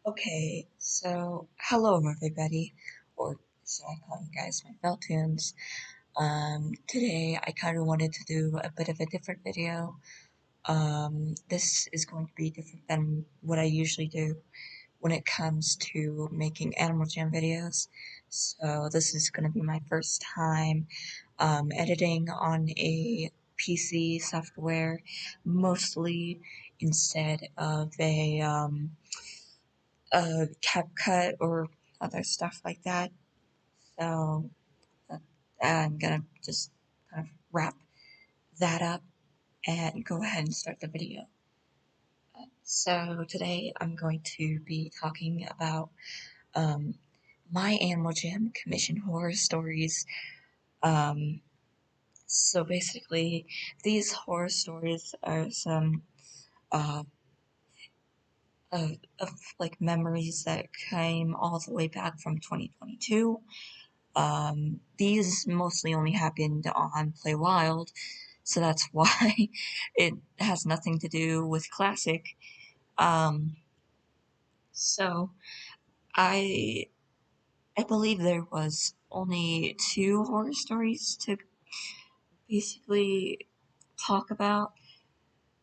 Okay, so hello everybody, or should I call you guys my Beltunes? Today I kind of wanted to do a bit of a different video. This is going to be different than what I usually do when it comes to making Animal Jam videos. So this is going to be my first time editing on a PC software, mostly instead of a capcut or other stuff like that. So I'm gonna just kind of wrap that up and go ahead and start the video. So today I'm going to be talking about um, my Animal Jam commission horror stories. Um, so basically, these horror stories are some uh, of like memories that came all the way back from 2022. These mostly only happened on Play Wild, so that's why it has nothing to do with Classic. Um, so I I believe there was only two horror stories to basically talk about.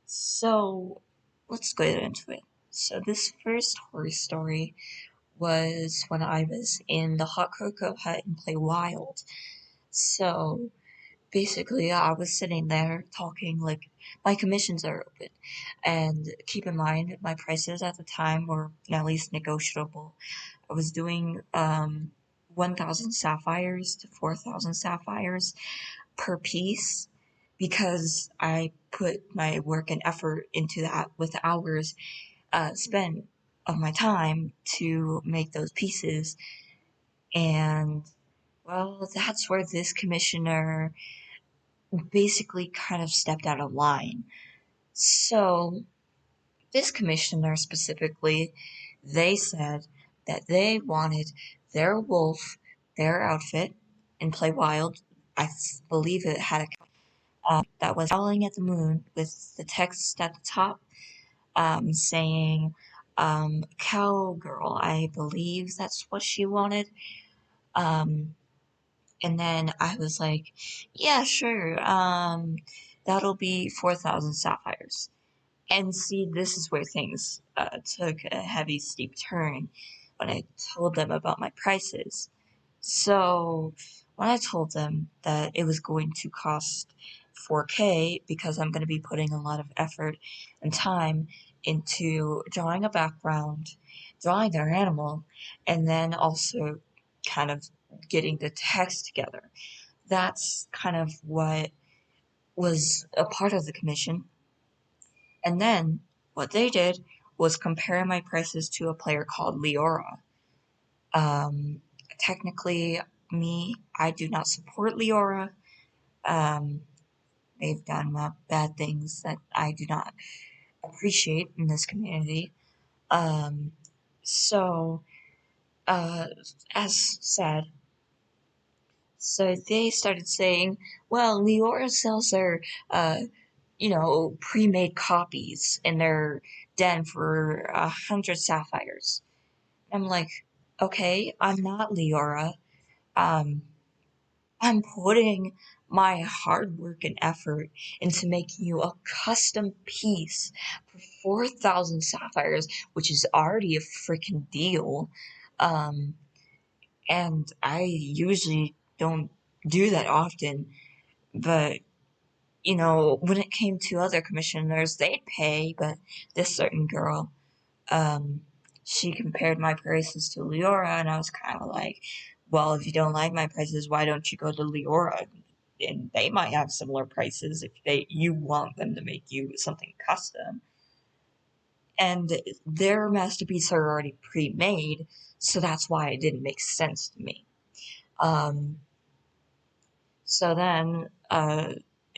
So let's get into it. So this first horror story was when I was in the Hot Cocoa Hut and Play Wild. So basically, I was sitting there talking like my commissions are open, and keep in mind my prices at the time were at least negotiable. I was doing 1,000 sapphires to 4,000 sapphires per piece because I put my work and effort into that with hours spent of my time to make those pieces. And well, that's where this commissioner basically kind of stepped out of line. So, this commissioner specifically, they said that they wanted their wolf, their outfit, and Play Wild. I believe it had that was howling at the moon with the text at the top saying cowgirl. I believe that's what she wanted. Um, And then I was like, yeah, sure. That'll be 4,000 sapphires. And see, this is where things took a heavy, steep turn when I told them about my prices. So, when I told them that it was going to cost 4K because I'm going to be putting a lot of effort and time into drawing a background, drawing their animal, and then also kind of getting the text together. That's kind of what was a part of the commission. And then what they did was compare my prices to a player called Leora. Um, Technically, I do not support Leora. Um, they've done bad things that I do not appreciate in this community. Um, so, uh, as said, so they started saying, well, Leora sells their, pre-made copies in their den for 100 sapphires. I'm like, okay, I'm not Leora. Um, I'm putting my hard work and effort into making you a custom piece for 4,000 sapphires, which is already a freaking deal. Um, and I usually don't do that often, but when it came to other commissioners, they'd pay, but this certain girl, um, she compared my prices to Leora, and I was kind of like, well, if you don't like my prices, why don't you go to Leora? And they might have similar prices if you want them to make you something custom. And their masterpieces are already pre-made, so that's why it didn't make sense to me. Um, so then,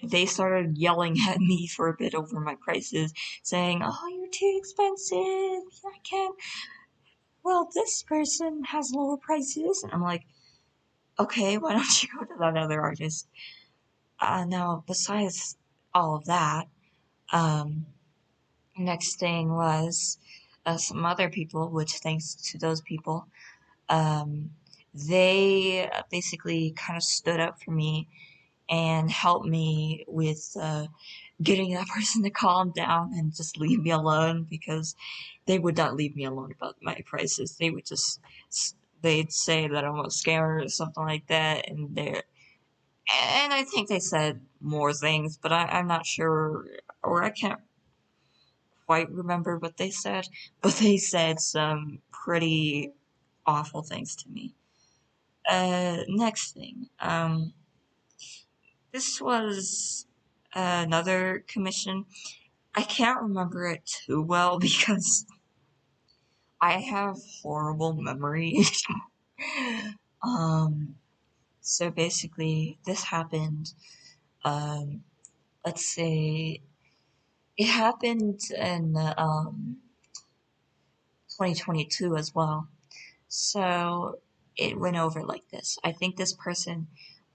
they started yelling at me for a bit over my prices, saying, "Oh, you're too expensive. I can't. Well, this person has lower prices." And I'm like, okay, why don't you go to that other artist? Now, besides all of that, um, next thing was, some other people, which thanks to those people, um, they basically kind of stood up for me and helped me with getting that person to calm down and just leave me alone, because they would not leave me alone about my prices. They would just they'd say that I'm a scammer or something like that, and I think they said more things, but I'm not sure, or I can't quite remember what they said, but they said some pretty awful things to me. Next thing, this was another commission. I can't remember it too well because I have horrible memory. um, so basically, this happened. Um, let's say it happened in 2022 as well. So it went over like this. I think this person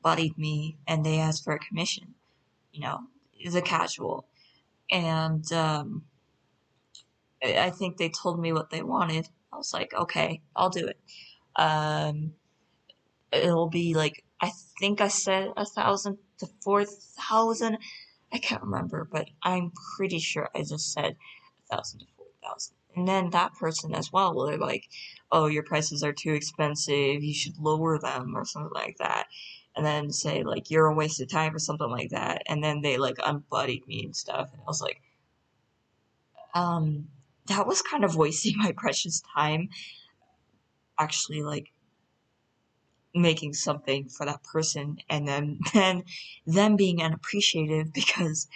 buddied me and they asked for a commission. You know, it's a casual, and I think they told me what they wanted. I was like, okay, I'll do it. Um, it'll be like, I think I said 1,000 to 4,000. I can't remember, but I'm pretty sure I just said 1,000 to 4,000. And then that person as well, they're like, oh, your prices are too expensive, you should lower them or something like that. And then say like, you're a waste of time or something like that. And then they like unbuddied me and stuff. And I was like, um, that was kind of wasting my precious time, actually, like making something for that person, and then them being unappreciative because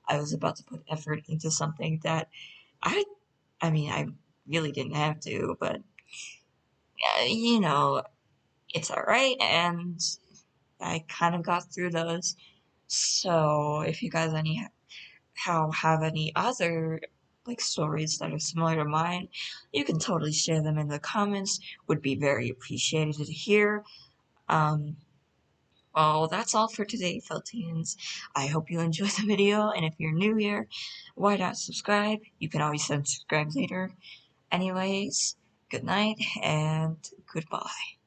I was about to put effort into something that I I mean I really didn't have to, but you know, it's all right, and I kind of got through those. So if you guys have any other like stories that are similar to mine, you can totally share them in the comments. Would be very appreciated to hear. Um, Well, that's all for today, Feltians. I hope you enjoyed the video, and if you're new here, why not subscribe? You can always unsubscribe later. Anyways, good night and goodbye.